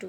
2।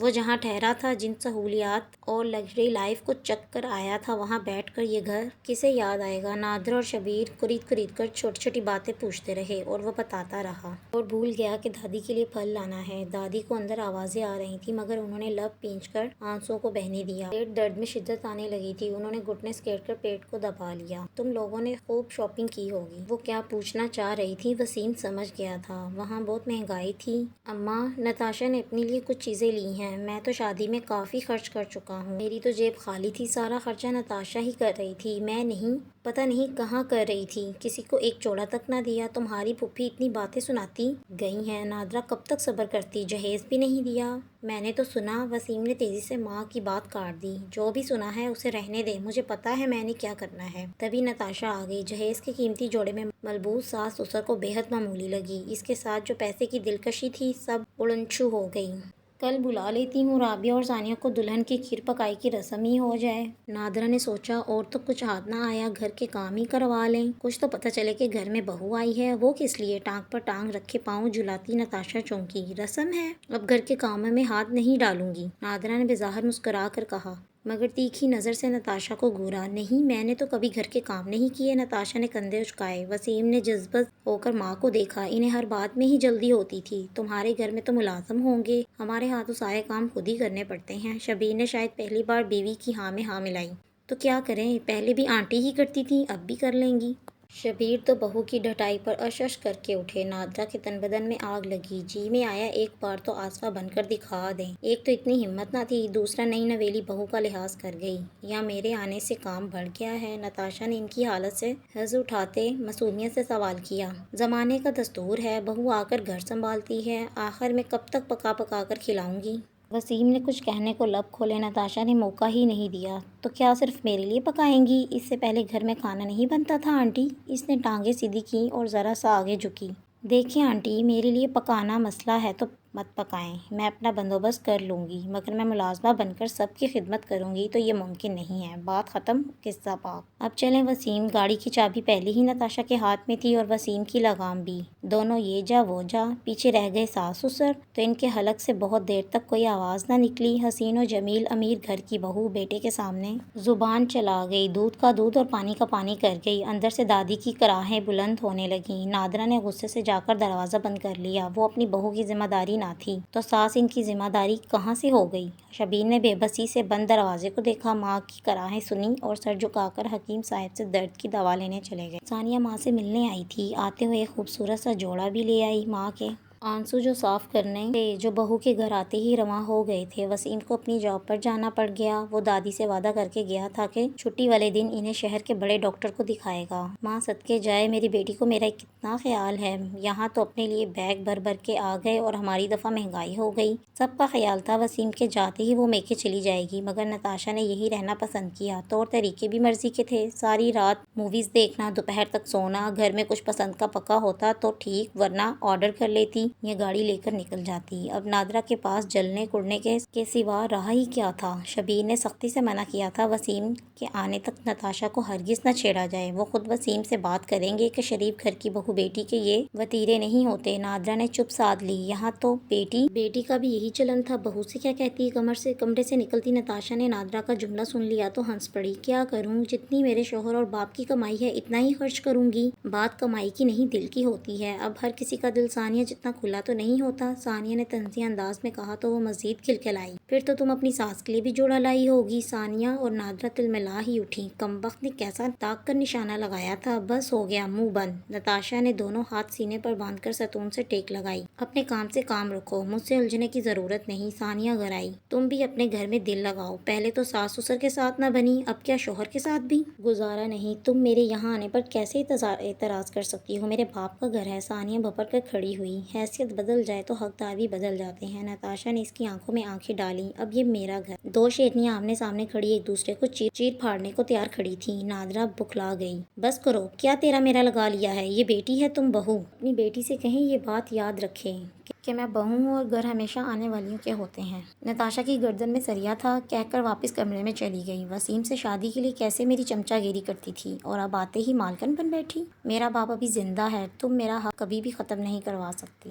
وہ جہاں ٹھہرا تھا، جن سہولیات اور لگژری لائف کو چکھ کر آیا تھا، وہاں بیٹھ کر یہ گھر کسے یاد آئے گا؟ نادرا اور شبیر قریب کر چھوٹی چھوٹی باتیں پوچھتے رہے اور وہ بتاتا رہا اور بھول گیا کہ دادی کے لیے پھل لانا ہے۔ دادی کو اندر آوازیں آ رہی تھی مگر انہوں نے لب پینچ کر آنسوؤں کو بہنے دیا۔ پیٹ درد میں شدت آنے لگی تھی، انہوں نے گھٹنے سکیڑ کر پیٹ کو دبا لیا۔ تم لوگوں نے خوب شاپنگ کی ہوگی۔ وہ کیا پوچھنا چاہ رہی تھی وسیم سمجھ گیا تھا۔ وہاں بہت مہنگائی تھی اماں، نتاشا نے اپنے لیے کچھ چیزیں لی ہیں، میں تو شادی میں کافی خرچ کر چکا ہوں، میری تو جیب خالی تھی، سارا خرچہ نتاشا ہی کر رہی تھی، میں نہیں پتہ نہیں کہاں کر رہی تھی، کسی کو ایک چوڑا تک نہ دیا۔ تمہاری پھوپھی اتنی باتیں سناتی گئی ہیں، نادرا کب تک صبر کرتی، جہیز بھی نہیں دیا؟ میں نے تو سنا۔ وسیم نے تیزی سے ماں کی بات کاٹ دی۔ جو بھی سنا ہے اسے رہنے دے، مجھے پتا ہے میں نے کیا کرنا ہے۔ تبھی نتاشا آ گئی۔ جہیز کے قیمتی جوڑے میں ملبوس ساس سسر کو بے حد معمولی لگی، اس کے ساتھ جو پیسے کی دلکشی تھی سب اڑنچھو ہو گئی۔ کل بلا لیتی ہوں رابعہ اور ثانیہ کو، دلہن کی کھیر پکائی کی رسم ہی ہو جائے۔ نادرا نے سوچا اور تو کچھ ہاتھ نہ آیا، گھر کے کام ہی کروا لیں، کچھ تو پتہ چلے کہ گھر میں بہو آئی ہے۔ وہ کس لیے؟ ٹانگ پر ٹانگ رکھے پاؤں جھلاتی نتاشا چونکی۔ رسم ہے، اب گھر کے کاموں میں ہاتھ نہیں ڈالوں گی، نادرا نے بظاہر مسکرا کر کہا، مگر تیکھی نظر سے نتاشا کو گھورا۔ نہیں، میں نے تو کبھی گھر کے کام نہیں کیے۔ نتاشا نے کندھے اچکائے۔ وسیم نے جذبت ہو کر ماں کو دیکھا، انہیں ہر بات میں ہی جلدی ہوتی تھی۔ تمہارے گھر میں تو ملازم ہوں گے، ہمارے ہاں تو سارے کام خود ہی کرنے پڑتے ہیں۔ شبیر نے شاید پہلی بار بیوی کی ہاں میں ہاں ملائی۔ تو کیا کریں، پہلے بھی آنٹی ہی کرتی تھی، اب بھی کر لیں گی۔ شبیر تو بہو کی ڈھٹائی پر اش اش کر کے اٹھے۔ نادرا کے تن بدن میں آگ لگی، جی میں آیا ایک بار تو آسفا بن کر دکھا دیں۔ ایک تو اتنی ہمت نہ تھی، دوسرا نئی نویلی بہو کا لحاظ کر گئی، یا میرے آنے سے کام بڑھ گیا ہے؟ نتاشا نے ان کی حالت سے حظ اٹھاتے معصومیت سے سوال کیا۔ زمانے کا دستور ہے، بہو آ کر گھر سنبھالتی ہے، آخر میں کب تک پکا پکا کر کھلاؤں گی؟ وسیم نے کچھ کہنے کو لب کھولے، نتاشا نے موقع ہی نہیں دیا۔ تو کیا صرف میرے لیے پکائیں گی؟ اس سے پہلے گھر میں کھانا نہیں بنتا تھا آنٹی؟ اس نے ٹانگیں سیدھی کیں اور ذرا سا آگے جھکی۔ دیکھیں آنٹی، میرے لیے پکانا مسئلہ ہے تو مت پکائیں، میں اپنا بندوبست کر لوں گی، مگر میں ملازمہ بن کر سب کی خدمت کروں گی تو یہ ممکن نہیں ہے۔ بات ختم، قصہ پاک۔ اب چلیں وسیم۔ گاڑی کی چابی پہلے ہی نتاشا کے ہاتھ میں تھی اور وسیم کی لگام بھی، دونوں یہ جا وہ جا۔ پیچھے رہ گئے ساس سسر، تو ان کے حلق سے بہت دیر تک کوئی آواز نہ نکلی۔ حسین و جمیل امیر گھر کی بہو بیٹے کے سامنے زبان چلا گئی، دودھ کا دودھ اور پانی کا پانی کر گئی۔ اندر سے دادی کی کراہیں بلند ہونے لگیں۔ نادرا نے غصے سے جا کر دروازہ بند کر لیا۔ وہ اپنی بہو کی ذمہ داری نہ تھی تو ساس ان کی ذمہ داری کہاں سے ہو گئی؟ شبیر نے بے بسی سے بند دروازے کو دیکھا، ماں کی کراہیں سنی اور سر جھکا کر حکیم صاحب سے درد کی دوا لینے چلے گئے۔ ثانیہ ماں سے ملنے آئی تھی، آتے ہوئے ایک خوبصورت سا جوڑا بھی لے آئی۔ ماں کے آنسو جو صاف کرنے تھے، جو بہو کے گھر آتے ہی رواں ہو گئے تھے۔ وسیم کو اپنی جاب پر جانا پڑ گیا۔ وہ دادی سے وعدہ کر کے گیا تھا کہ چھٹی والے دن انہیں شہر کے بڑے ڈاکٹر کو دکھائے گا۔ ماں صدقے جائے، میری بیٹی کو میرا کتنا خیال ہے، یہاں تو اپنے لیے بیگ بھر بھر کے آ گئے اور ہماری دفعہ مہنگائی ہو گئی۔ سب کا خیال تھا وسیم کے جاتے ہی وہ میکے چلی جائے گی، مگر نتاشا نے یہی رہنا پسند کیا۔ طور طریقے بھی مرضی کے تھے، ساری رات موویز دیکھنا، دوپہر تک سونا، گھر میں کچھ پسند کا پکا ہوتا تو ٹھیک، ورنہ آرڈر کر لیتی یا گاڑی لے کر نکل جاتی۔ اب نادرا کے پاس جلنے کڑنے کے سوا راہ ہی کیا تھا؟ شبیر نے سختی سے منع کیا تھا، وسیم کے آنے تک نتاشا کو ہرگز نہ چھیڑا جائے، وہ خود وسیم سے بات کریں گے کہ شریف گھر کی بہو بیٹی کے یہ وتیرے نہیں ہوتے۔ نادرا نے چپ سادھ لی، یہاں تو بیٹی کا بھی یہی چلن تھا، بہو سے کیا کہتی؟ کمرے سے نکلتی نتاشا نے نادرا کا جملہ سن لیا تو ہنس پڑی۔ کیا کروں، جتنی میرے شوہر اور باپ کی کمائی ہے اتنا ہی خرچ کروں گی؟ بات کمائی کی نہیں دل کی ہوتی ہے، اب ہر کسی کا دل ثانیہ جتنا کھلا تو نہیں ہوتا۔ ثانیہ نے طنزیہ انداز میں کہا تو وہ مزید کھلکھلائی، پھر تو تم اپنی ساس کے لیے بھی جوڑا لائی ہوگی؟ ثانیہ اور نادرا تلملا ہی اٹھی، کمبخت نے کیسا طاق کر نشانہ لگایا تھا، بس ہو گیا، منہ بند۔ نتاشا نے دونوں ہاتھ سینے پر باندھ کر ستون سے ٹیک لگائی، اپنے کام سے کام رکھو، مجھ سے الجھنے کی ضرورت نہیں۔ ثانیہ گرائی، تم بھی اپنے گھر میں دل لگاؤ، پہلے تو ساس سسر کے ساتھ نہ بنی، اب کیا شوہر کے ساتھ بھی؟ گزارا نہیں، تم میرے یہاں آنے پر کیسے اعتراض کر سکتی ہو، میرے باپ کا گھر ہے۔ ثانیہ بھپر کر کھڑی ہوئی، حیثیت بدل جائے تو حقدار بھی بدل جاتے ہیں۔ نتاشا نے اس کی آنکھوں میں آنکھیں ڈالیں، اب یہ میرا گھر۔ دو شیرنیاں آمنے سامنے کھڑی ایک دوسرے کو چیر پھاڑنے کو تیار کھڑی تھیں۔ نادرا بکھلا گئی، بس کرو، کیا تیرا میرا لگا لیا ہے؟ یہ بیٹی ہے، تم بہو۔ اپنی بیٹی سے کہیں یہ بات یاد رکھے کہ میں بہو ہوں اور گھر ہمیشہ آنے والیوں کے ہوتے ہیں۔ نتاشا کی گردن میں سریا تھا، کہہ کر واپس کمرے میں چلی گئی، وسیم سے شادی کے لیے کیسے میری چمچا گیری کرتی تھی اور اب آتے ہی مالکن بن بیٹھی۔ میرا باپ ابھی زندہ ہے، تم میرا حق کبھی بھی ختم نہیں کروا سکتی۔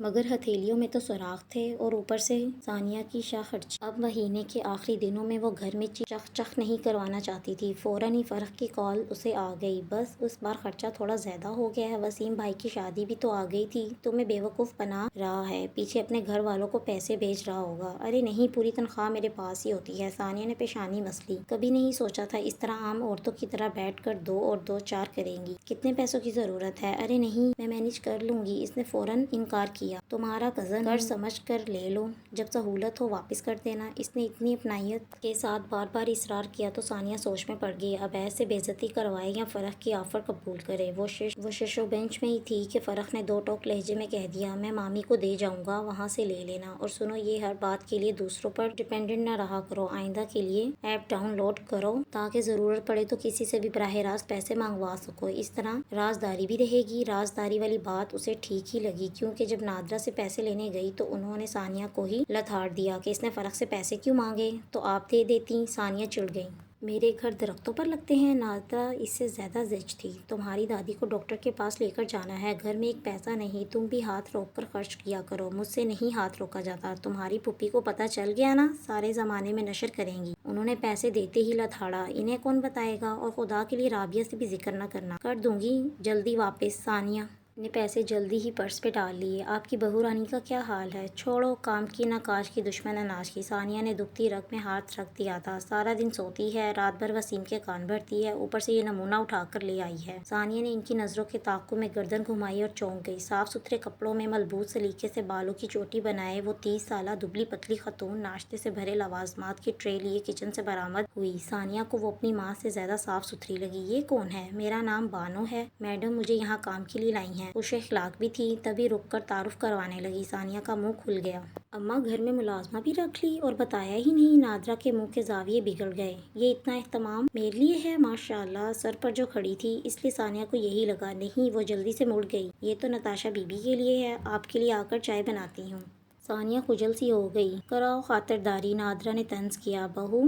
مگر ہتھیلیوں میں تو سوراخ تھے اور اوپر سے ثانیہ کی شاہ خرچی۔ اب مہینے کے آخری دنوں میں وہ گھر میں چخ چخ نہیں کروانا چاہتی تھی۔ فوراً ہی فرح کی کال اسے آ گئی، بس اس بار خرچہ تھوڑا زیادہ ہو گیا ہے، وسیم بھائی کی شادی بھی تو آ گئی تھی، تمہیں بیوقوف بنا رہا ہے، پیچھے اپنے گھر والوں کو پیسے بھیج رہا ہوگا۔ ارے نہیں، پوری تنخواہ میرے پاس ہی ہوتی ہے، ثانیہ نے پیشانی مس لی۔ کبھی نہیں سوچا تھا اس طرح عام عورتوں کی طرح بیٹھ کر 2 اور 2 4 کریں گی۔ کتنے پیسوں کی ضرورت ہے؟ ارے نہیں، میں مینج کر لوں گی، اس نے فوراً انکار کیا۔ تمہارا کزن قرض سمجھ کر لے لو، جب سہولت ہو واپس کر دینا۔ اس نے اتنی اپنائیت کے ساتھ بار بار اصرار کیا تو ثانیہ سوچ میں پڑ گئی، اب ایسے بے عزتی کروائے یا فرح کی آفر قبول کرے۔ وہ شش و بینچ میں ہی تھی کہ فرح نے 2 ٹوک لہجے میں کہہ دیا، میں مامی کو دے جاؤں گا، وہاں سے لے لینا۔ اور سنو، یہ ہر بات کے لیے دوسروں پر ڈیپینڈنٹ نہ رہا کرو، آئندہ کے لیے ایپ ڈاؤن لوڈ کرو تاکہ ضرورت پڑے تو کسی سے بھی براہ راست پیسے منگوا سکو، اس طرح رازداری بھی رہے گی۔ رازداری والی بات اسے ٹھیک ہی لگی، کیونکہ جب نادرہ سے پیسے لینے گئی تو انہوں نے ثانیہ کو ہی لتاڑ دیا کہ اس نے فرح سے پیسے کیوں مانگے، تو آپ دے دیتی۔ ثانیہ چڑ گئی، میرے گھر درختوں پر لگتے ہیں؟ نادرہ اس سے زیادہ زج تھی، تمہاری دادی کو ڈاکٹر کے پاس لے کر جانا ہے، گھر میں ایک پیسہ نہیں، تم بھی ہاتھ روک کر خرچ کیا کرو۔ مجھ سے نہیں ہاتھ روکا جاتا، تمہاری پھوپھی کو پتہ چل گیا نا، سارے زمانے میں نشر کریں گی۔ انہوں نے پیسے دیتے ہی لتاڑا، انہیں کون بتائے گا، اور خدا کے لیے رابعہ سے بھی ذکر نہ کرنا، کر دوں گی جلدی واپس۔ ثانیہ نے پیسے جلدی ہی پرس پہ ڈال لیے۔ آپ کی بہو رانی کا کیا حال ہے؟ چھوڑو، کام کی نہ کاج کی، دشمن اناج کی۔ ثانیہ نے دکھتی رگ میں ہاتھ رکھ دیا تھا، سارا دن سوتی ہے، رات بھر وسیم کے کان بھرتی ہے، اوپر سے یہ نمونہ اٹھا کر لے آئی ہے۔ ثانیہ نے ان کی نظروں کے تعاقب میں گردن گھمائی اور چونک گئی۔ صاف ستھرے کپڑوں میں ملبوس سلیقے سے بالوں کی چوٹی بنائے وہ 30 سالہ دبلی پتلی خاتون ناشتے سے بھرے لوازمات کی ٹرے لیے کچن سے برآمد ہوئی۔ ثانیہ کو وہ اپنی ماں سے زیادہ صاف ستھری لگی۔ یہ کون ہے؟ میرا نام بانو ہے میڈم، مجھے یہاں کام کے لیے لائی ہیں۔ خوش اخلاق بھی تھی، تبھی رک کر تعارف کروانے لگی۔ ثانیہ کا منہ کھل گیا، اماں گھر میں ملازمہ بھی رکھ لی اور بتایا ہی نہیں۔ نادرہ کے منہ کے زاویے بگڑ گئے، یہ اتنا اہتمام میرے لیے ہے؟ ماشاءاللہ، سر پر جو کھڑی تھی اس لیے ثانیہ کو یہی لگا۔ نہیں، وہ جلدی سے مڑ گئی، یہ تو نتاشا بی بی کے لیے ہے، آپ کے لیے آ کر چائے بناتی ہوں۔ ثانیہ خجل سی ہو گئی، کراؤ خاطرداری، نادرہ نے طنز کیا۔ بہو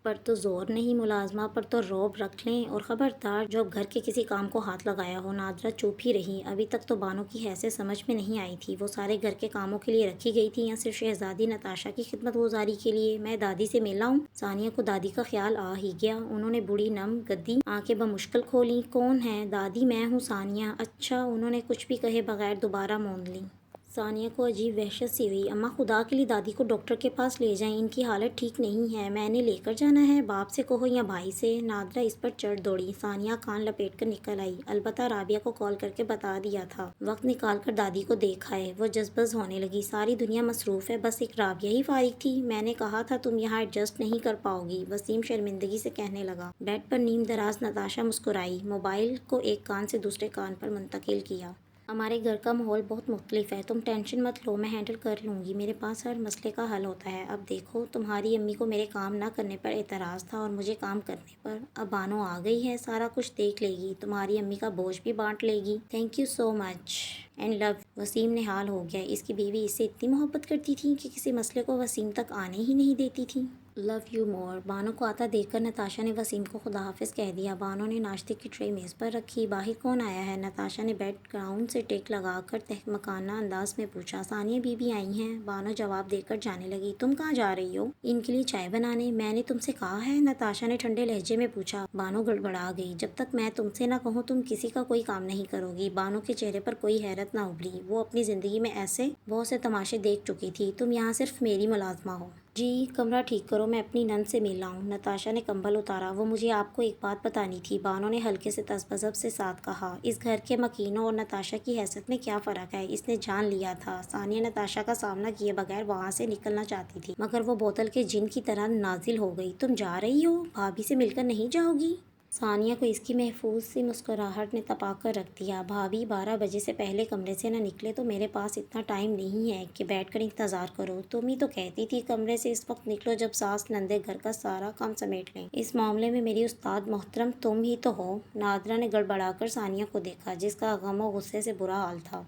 پر تو زور نہیں، ملازمہ پر تو رعب رکھ لیں، اور خبردار جو اب گھر کے کسی کام کو ہاتھ لگایا ہو۔ نادرہ چپ ہی رہی، ابھی تک تو بانو کی حیثیت سمجھ میں نہیں آئی تھی، وہ سارے گھر کے کاموں کے لیے رکھی گئی تھی یا صرف شہزادی نتاشا کی خدمت گزاری کے لیے؟ میں دادی سے مل آؤں؟ ثانیہ کو دادی کا خیال آ ہی گیا، انہوں نے بڑی نم گدی آنکھیں بمشکل کھولیں۔ کون ہے؟ دادی میں ہوں ثانیہ۔ اچھا، انہوں نے کچھ بھی کہے بغیر دوبارہ موند لیں۔ ثانیہ کو عجیب وحشت سی ہوئی، اماں خدا کے لیے دادی کو ڈاکٹر کے پاس لے جائیں، ان کی حالت ٹھیک نہیں ہے، میں نے لے کر جانا ہے، باپ سے کہو یا بھائی سے۔ نادرہ اس پر چڑھ دوڑی، ثانیہ کان لپیٹ کر نکل آئی، البتہ رابعہ کو کال کر کے بتا دیا تھا، وقت نکال کر دادی کو دیکھ آئے۔ وہ جذبز ہونے لگی، ساری دنیا مصروف ہے، بس ایک رابعہ ہی فارغ تھی، میں نے کہا تھا تم یہاں ایڈجسٹ نہیں کر پاؤ گی، وسیم شرمندگی سے کہنے لگا۔ بیڈ پر نیم دراز نتاشا مسکرائی، موبائل کو ایک کان سے دوسرے کان پر منتقل کیا۔ ہمارے گھر کا ماحول بہت مختلف ہے، تم ٹینشن مت لو، میں ہینڈل کر لوں گی، میرے پاس ہر مسئلے کا حل ہوتا ہے۔ اب دیکھو، تمہاری امی کو میرے کام نہ کرنے پر اعتراض تھا اور مجھے کام کرنے پر، اب بانو آ گئی ہے، سارا کچھ دیکھ لے گی، تمہاری امی کا بوجھ بھی بانٹ لے گی۔ Thank you so much and love. Wasim نہال ہو گیا، اس کی بیوی اس سے اتنی محبت کرتی تھی کہ کسی مسئلے کو وسیم تک آنے ہی نہیں دیتی تھی۔ Love you more. بانو کو آتا دیکھ کر نتاشا نے وسیم کو خدا حافظ کہہ دیا۔ بانو نے ناشتے کی ٹرے میز پر رکھی، باہر کون آیا ہے؟ نتاشا نے بیک گراؤنڈ سے ٹیک لگا کر تہمکانہ انداز میں پوچھا۔ ثانیہ بی بی آئی ہیں، بانو جواب دے کر جانے لگی۔ تم کہاں جا رہی ہو؟ ان کے لیے چائے بنانے، میں نے تم سے کہا ہے، نتاشا نے ٹھنڈے لہجے میں پوچھا۔ بانو گڑبڑا گئی، جب تک میں تم سے نہ کہوں تم کسی کا کوئی کام نہیں کرو گی۔ بانو کے چہرے پر کوئی حیرت نہ ابھری، وہ اپنی زندگی میں ایسے بہت سے تماشے دیکھ چکی تھی۔ تم یہاں صرف میری ملازمہ ہو؟ جی، کمرہ ٹھیک کرو، میں اپنی نند سے مل آؤں۔ نتاشا نے کمبل اتارا، وہ مجھے آپ کو ایک بات بتانی تھی، بانو نے ہلکے سے تذبذب سے ساتھ کہا۔ اس گھر کے مکینوں اور نتاشا کی حیثیت میں کیا فرق ہے؟ اس نے جان لیا تھا۔ ثانیہ نتاشا کا سامنا کیے بغیر وہاں سے نکلنا چاہتی تھی، مگر وہ بوتل کے جن کی طرح نازل ہو گئی۔ تم جا رہی ہو؟ بھابھی سے مل کر نہیں جاؤ گی؟ ثانیہ کو اس کی محفوظ سی مسکراہٹ نے تپا کر رکھ دیا۔ بھابھی 12 بجے سے پہلے کمرے سے نہ نکلے تو میرے پاس اتنا ٹائم نہیں ہے کہ بیٹھ کر انتظار کرو، تم ہی تو کہتی تھی کمرے سے اس وقت نکلو جب ساس نندیں گھر کا سارا کام سمیٹ لیں، اس معاملے میں میری استاد محترم تم ہی تو ہو۔ نادرہ نے گڑبڑا کر ثانیہ کو دیکھا، جس کا غم و غصے سے برا حال تھا۔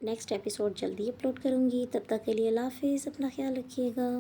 نیکسٹ ایپیسوڈ جلدی اپلوڈ کروں گی، تب تک کے لیے اللہ حافظ، اپنا خیال رکھیے گا۔